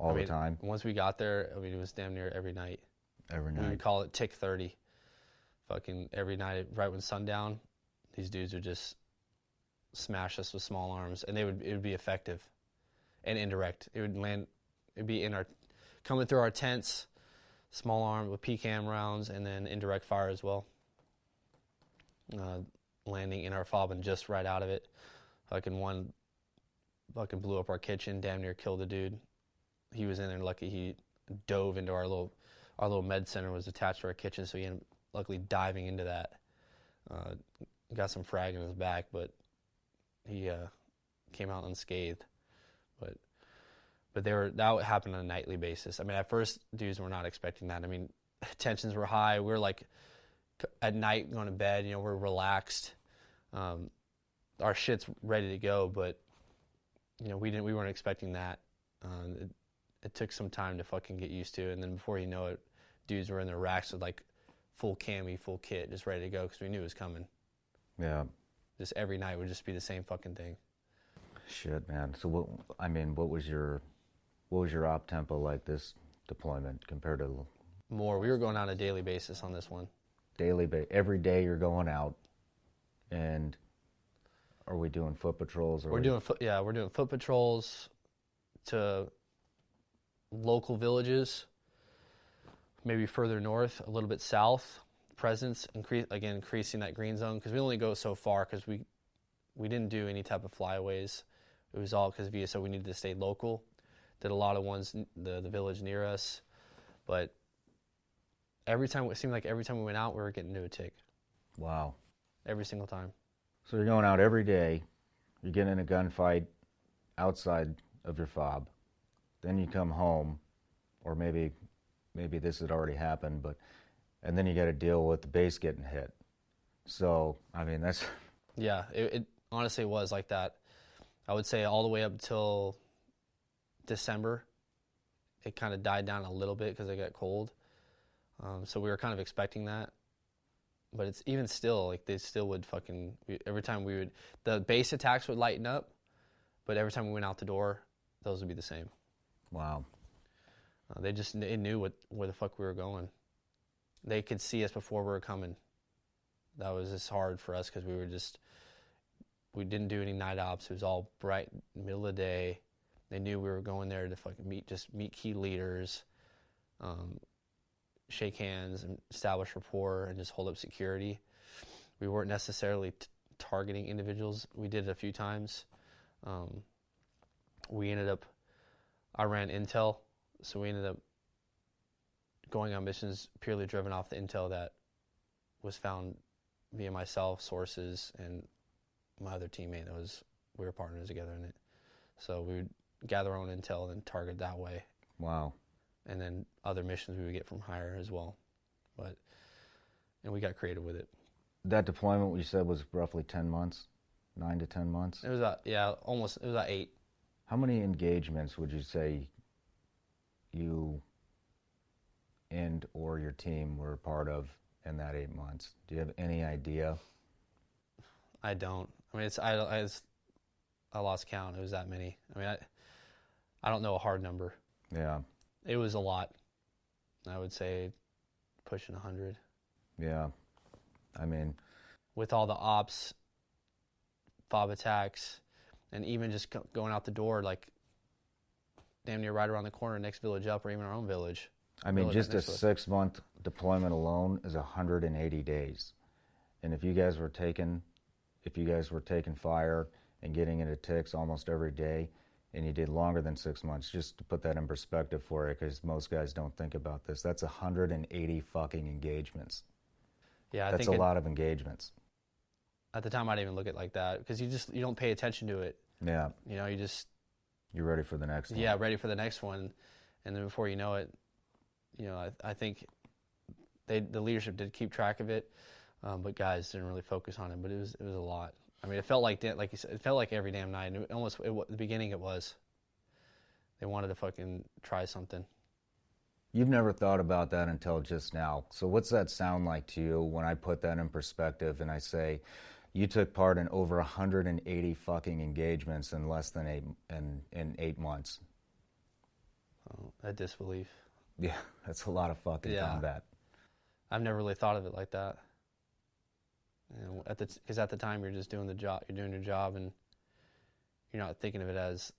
all the time? Once we got there, it was damn near every night. Every night. We would call it Tick 30. Fucking every night, right when sundown, these dudes would just smash us with small arms, and it would be effective and indirect. It'd be coming through our tents, small arm with PCAM rounds, and then indirect fire as well. Landing in our fob and just right out of it. One blew up our kitchen, damn near killed a dude. He was in there, lucky he dove into our little med center was attached to our kitchen, so he ended up luckily diving into that. Got some frag in his back, but he came out unscathed. But that happened on a nightly basis. I mean, at first, dudes were not expecting that. I mean, tensions were high. We were like at night going to bed. We're relaxed. Our shit's ready to go, but we weren't expecting that. It took some time to fucking get used to, and then before you know it, dudes were in their racks with like full cami, full kit, just ready to go because we knew it was coming. Yeah. Just every night would just be the same fucking thing. Shit, man. So what was your op tempo like this deployment compared to? More. We were going on a daily basis on this one. Every day you're going out, and are we doing foot patrols? We're doing foot patrols to local villages, maybe further north, a little bit south. Presence, increasing that green zone, because we only go so far because we didn't do any type of flyaways. It was all because VSO, we needed to stay local. Did a lot of ones, the village near us. But it seemed like every time we went out, we were getting into a tick. Wow. Every single time. So you're going out every day. You're getting in a gunfight outside of your fob. Then you come home, or maybe this had already happened, and then you got to deal with the base getting hit. So, I mean, that's... Yeah, it honestly was like that. I would say all the way up until December, it kind of died down a little bit because it got cold. So we were kind of expecting that. But it's even still, like, they still would every time the base attacks would lighten up, but every time we went out the door, those would be the same. Wow. They knew where the fuck we were going. They could see us before we were coming. That was just hard for us because we didn't do any night ops. It was all bright, middle of the day. They knew we were going there to fucking meet key leaders, shake hands and establish rapport and just hold up security. We weren't necessarily targeting individuals. We did it a few times. I ran intel, so we ended up going on missions purely driven off the intel that was found via myself, sources, and my other teammate. We were partners together in it. So we would gather our own intel and then target that way. Wow. And then other missions we would get from higher as well. And we got creative with it. That deployment you said was roughly 10 months? 9 to 10 months? It was almost. It was about 8. How many engagements would you say you and or your team were part of in that 8 months? Do you have any idea? I don't. I mean, I lost count. It was that many. I mean, I don't know a hard number. Yeah. It was a lot. I would say pushing 100. Yeah. I mean, with all the ops, fob attacks, and even just going out the door, like damn near right around the corner, next village up, or even our own village. I mean, just a 6-month deployment alone is 180 days. And if you guys were taking fire and getting into ticks almost every day, and you did longer than 6 months, just to put that in perspective for you, because most guys don't think about this, that's 180 fucking engagements. Yeah, that's a lot of engagements. At the time, I didn't even look at it like that, because you don't pay attention to it. Yeah. You're ready for the next one. Yeah, ready for the next one, and then before you know it, I think the leadership did keep track of it, but guys didn't really focus on it. But it was a lot. I mean, it felt like you said, it felt like every damn night. And the beginning, it was. They wanted to fucking try something. You've never thought about that until just now. So what's that sound like to you when I put that in perspective and I say, you took part in over 180 fucking engagements in less than 8 months? a disbelief. Yeah, that's a lot of fucking combat. I've never really thought of it like that. You know, because at the time you're just doing the job, you're doing your job, and you're not thinking of it as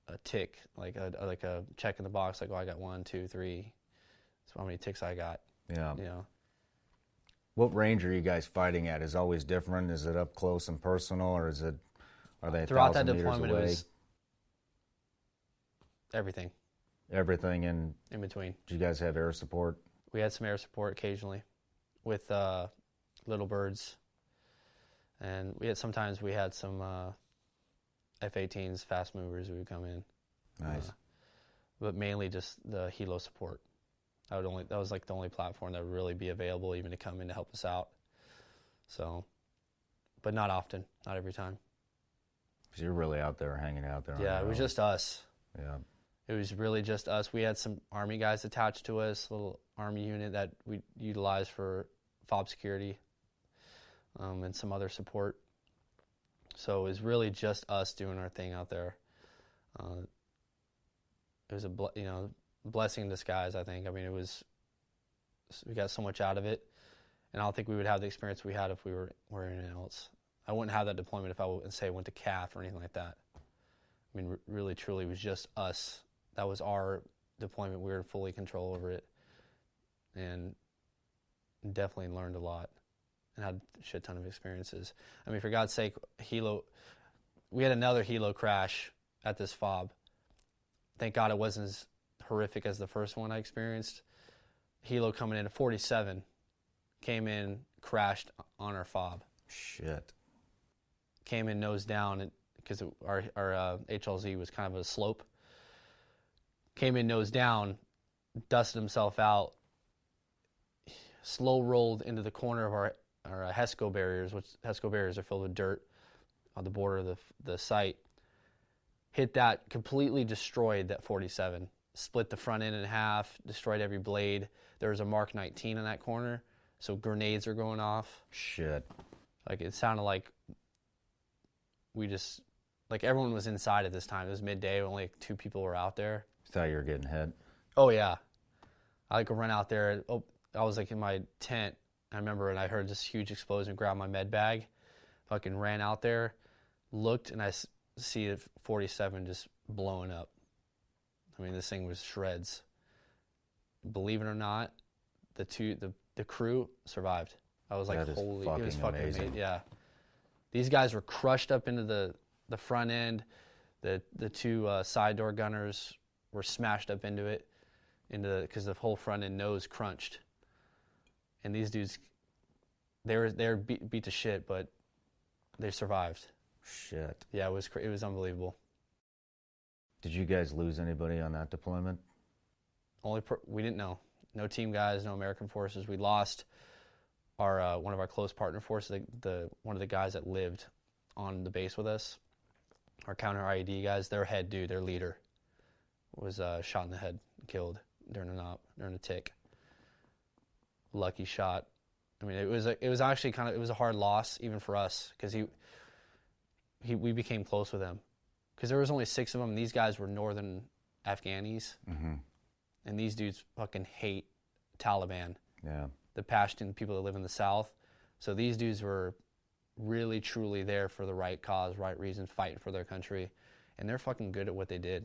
a tick, like a check in the box, like, oh, I got 1, 2, 3. That's how many ticks I got. Yeah. You know. What range are you guys fighting at? Is it always different? Is it up close and personal, or are they throughout that 1,000 meters deployment? away? It was everything. Everything in between. Did you guys have air support? We had some air support occasionally with little birds, and sometimes we had some F-18s, fast movers who would come in. Nice. But mainly just the helo support. That was like the only platform that would really be available even to come in to help us out. So, but not often, not every time. Because you're really out there hanging out there. Yeah, it was just us. Yeah. It was really just us. We had some Army guys attached to us, a little Army unit that we utilized for FOB security and some other support. So it was really just us doing our thing out there. It was a blessing in disguise, I think. I mean, we got so much out of it, and I don't think we would have the experience we had if we were anything else. I wouldn't have that deployment if I went to CAF or anything like that. I mean, really, truly, it was just us. That was our deployment. We were in fully control over it, and definitely learned a lot and had a shit ton of experiences. I mean, for God's sake, we had another helo crash at this FOB. Thank God it wasn't as horrific as the first one I experienced. Helo coming in at 47 came in, crashed on our FOB. Shit. Came in nose down because our HLZ was kind of a slope. Came in nose down, dusted himself out, slow rolled into the corner of our HESCO barriers, which HESCO barriers are filled with dirt on the border of the site. Hit that, completely destroyed that 47. Split the front end in half, destroyed every blade. There was a Mark 19 in that corner, so grenades are going off. Shit. Like, it sounded like everyone was inside at this time. It was midday, only 2 people were out there. Thought you were getting hit? Oh, yeah. I could run out there. Oh, I was like in my tent, I remember, and I heard this huge explosion, grabbed my med bag, fucking ran out there, looked, and I see the 47 just blowing up. I mean, this thing was shreds. Believe it or not, the crew survived. I was like, holy, it was fucking amazing. Yeah. These guys were crushed up into the front end. The 2 side door gunners were smashed up into it, because the whole front end nose crunched. And these dudes, they were beat to shit, but they survived. Shit. Yeah, it was unbelievable. Did you guys lose anybody on that deployment? We didn't know. No team guys, no American forces. We lost our one of our close partner forces, one of the guys that lived on the base with us, our counter IED guys. Their head dude, their leader, was shot in the head, killed during a tick. Lucky shot. I mean, it was actually it was a hard loss even for us, because we became close with him, because there was only 6 of them. And these guys were northern Afghanis, and these dudes fucking hate Taliban. Yeah. The Pashtun people that live in the south. So these dudes were really, truly there for the right cause, right reason, fighting for their country, and they're fucking good at what they did.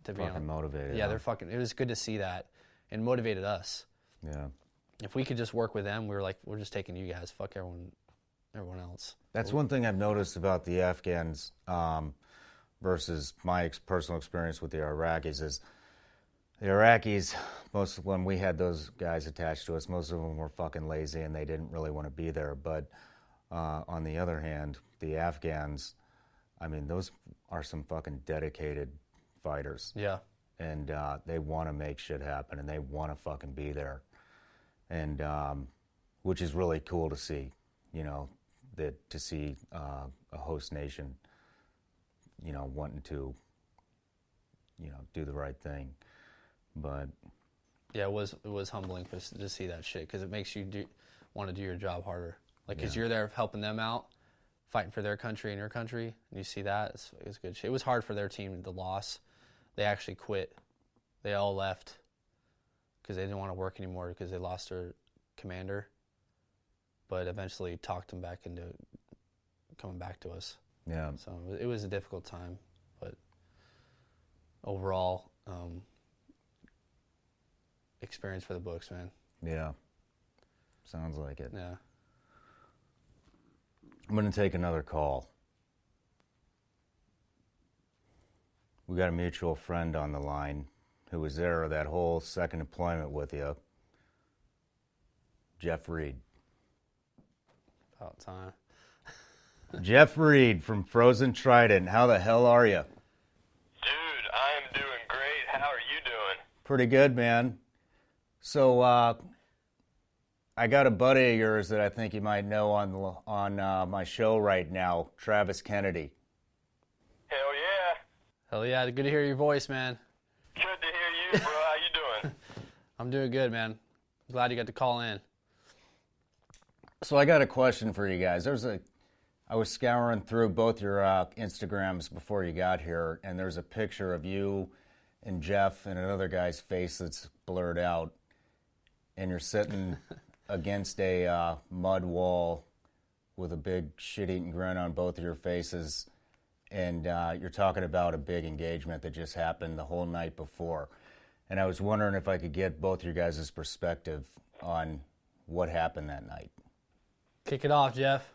To be honest, motivated. Yeah, it was good to see that, and motivated us. Yeah. If we could just work with them, we were like, we're just taking you guys. Fuck everyone else. That's one thing I've noticed about the Afghans versus my personal experience with the Iraqis is the Iraqis, when we had those guys attached to us, most of them were fucking lazy and they didn't really want to be there. But on the other hand, the Afghans, I mean, those are some fucking dedicated fighters. Yeah. And they want to make shit happen, and they want to fucking be there. And which is really cool to see, to see a host nation, wanting to, do the right thing. But yeah, it was humbling to see that shit, because it makes you want to do your job harder. Like, because you're there helping them out, fighting for their country and your country, and you see that, it's good shit. It was hard for their team, the loss. They actually quit They all left because they didn't want to work anymore because they lost their commander. But eventually talked them back into coming back to us. Yeah. So it was a difficult time, but overall, experience for the books, man. Yeah. Sounds like it. Yeah. I'm going to take another call. We got a mutual friend on the line who was there that whole second deployment with you. Jeff Reed. About time. Jeff Reed from Frozen Trident. How the hell are you? Dude, I am doing great. How are you doing? Pretty good, man. So, I got a buddy of yours that I think you might know on my show right now, Travis Kennedy. Hell yeah. Hell yeah, good to hear your voice, man. Good to hear you, bro. How you doing? I'm doing good, man. Glad you got to call in. So I got a question for you guys. I was scouring through both your Instagrams before you got here, and there's a picture of you and Jeff and another guy's face that's blurred out, and you're sitting against a mud wall with a big shit-eating grin on both of your faces, and you're talking about a big engagement that just happened the whole night before. And I was wondering if I could get both your guys' perspective on what happened that night. Kick it off, Jeff.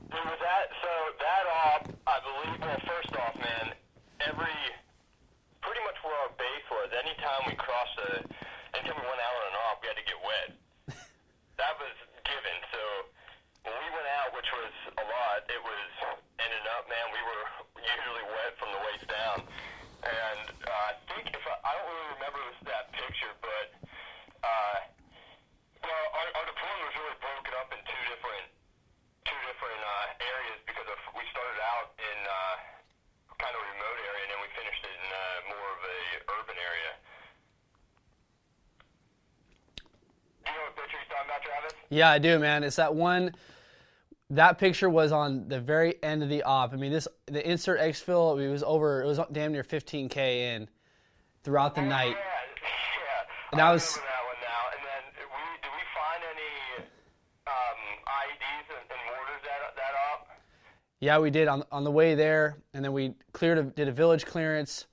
Dude, that off, I believe, well, first off, man, pretty much where our base was, anytime we anytime we went out on an off, we had to get wet. That was given, so when we went out, which was a lot, it was ended up, man, we were usually wet from the waist down. And I think I don't really remember that picture, but well, our deployment was really broken up in two different areas because we started out in kind of a remote area, and then we finished it in more of a urban area. Do you know what picture you're talking about, Travis? Yeah, I do, man. It's that one. That picture was on the very end of the op. I mean, the insert exfil. It was damn near 15K in throughout the night. Yeah. And I was. Remember that one now. And then did we find any IEDs and mortars that op? Yeah, we did on the way there, and then we did a village clearance.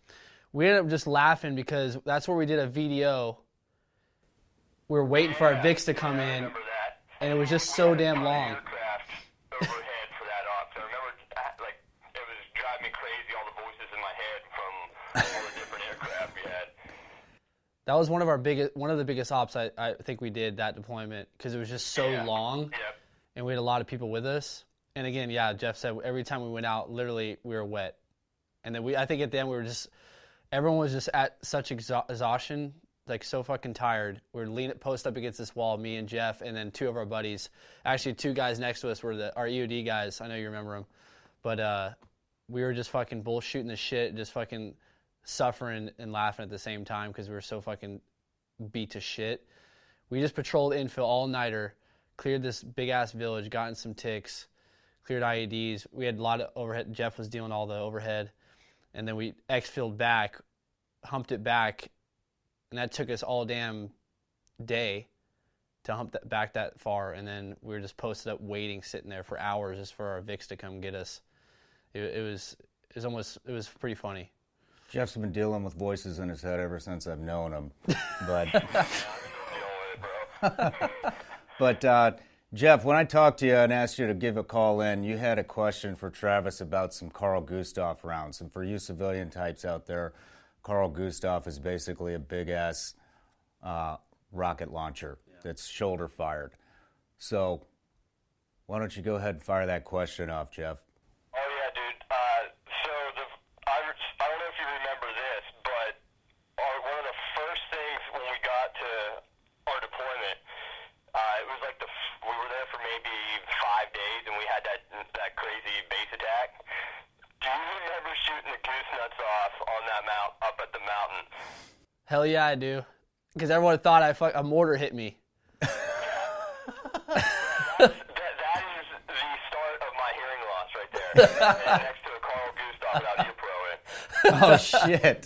We ended up just laughing because that's where we did a VDO. We were waiting for our VIX to come in, I remember that. and it was just so damn long. Aircraft overhead for that op. So I remember, like, it was driving me crazy, all the voices in my head from all the different aircraft we had. That was one of the biggest ops I think we did that deployment because it was just so long, and we had a lot of people with us. And again, yeah, Jeff said every time we went out, literally we were wet, and then I think at the end everyone was just at such exhaustion, like so fucking tired. We were post up against this wall, me and Jeff, and then two of our buddies. Actually, two guys next to us were our EOD guys. I know you remember them, but we were just fucking bullshooting the shit, just fucking suffering and laughing at the same time because we were so fucking beat to shit. We just patrolled infill all-nighter, cleared this big-ass village, got in some ticks, cleared IEDs. We had a lot of overhead. Jeff was dealing all the overhead. And then we exfilled back, humped it back, and that took us all damn day to hump that back that far. And then we were just posted up waiting, sitting there for hours just for our VIX to come get us. It was pretty funny. Jeff's been dealing with voices in his head ever since I've known him. But, but Jeff, when I talked to you and asked you to give a call in, you had a question for Travis about some Carl Gustav rounds. And for you civilian types out there, Carl Gustav is basically a big-ass rocket launcher that's shoulder-fired. So why don't you go ahead and fire that question off, Jeff? Oh, yeah, dude. I don't know if you remember this, but one of the first things when we got to our deployment, it was like we were there for maybe 5 days, and we had that crazy base attack. Do you remember shooting the goose nuts off on that up at the mountain? Hell yeah, I do. Because everyone thought a mortar hit me. That is the start of my hearing loss right there. And next to a Carl Gustav without you pro in. Oh, shit.